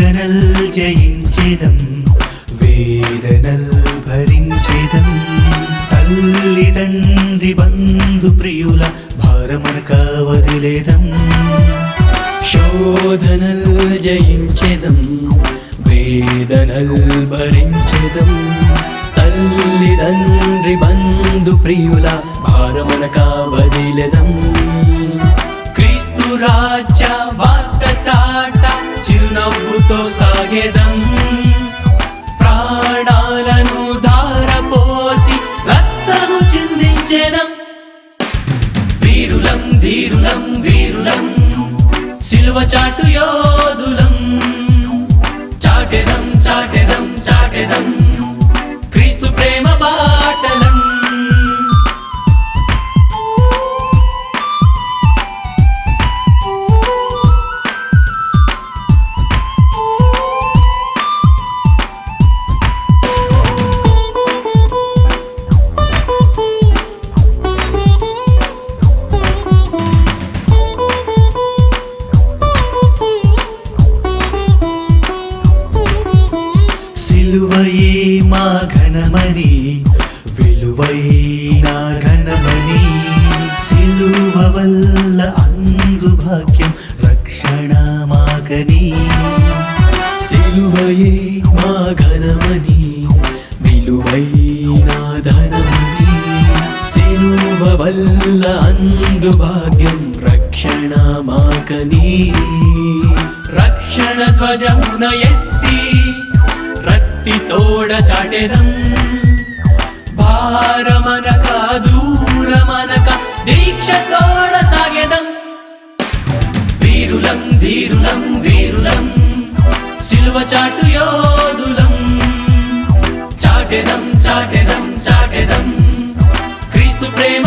శోధనల్ జయించెదం, వేదనల్ భరించెదం. తల్లిదండ్రి బంధు ప్రియుల భారమనక వదిలేదం. శోధనల్ జయించెదం, వేదనల్ భరించెదం. తల్లిదండ్రి బంధు ప్రియుల భారమనక వదిలేదం. క్రీస్తు రాజ్య వార్త చాట చిరునవ్వుతో సాగేదం. ప్రాణాలను ధారపోసి రక్తము చిందించెదం. వీరులం ధీరులం వీరులం, సిలువ చాటు యోధులం. చాటెదం చాటెదం చాటెదం, క్రీస్తు ప్రేమ బాటలం. సిలువయే మా ఘనమని, విలువైన ఘనమని. సిలువ వల్ల అందు భాగ్యం రక్షణ మాకని. సిలువయే మా ఘనమని, విలువైన ధనమని. సిలువ వల్ల అందు భాగ్యం రక్షణ మాకని. రక్షణ ధ్వజమున ఎత్తి రక్తి తోడ చాటెదం. భారమనక దూరమనక దీక్ష తోడ సాగెదం. వీరులం ధీరులం వీరులం, సిలువ చాటు యోధులం. చాటెదం చాటెదం చాటెదం, క్రీస్తు ప్రేమ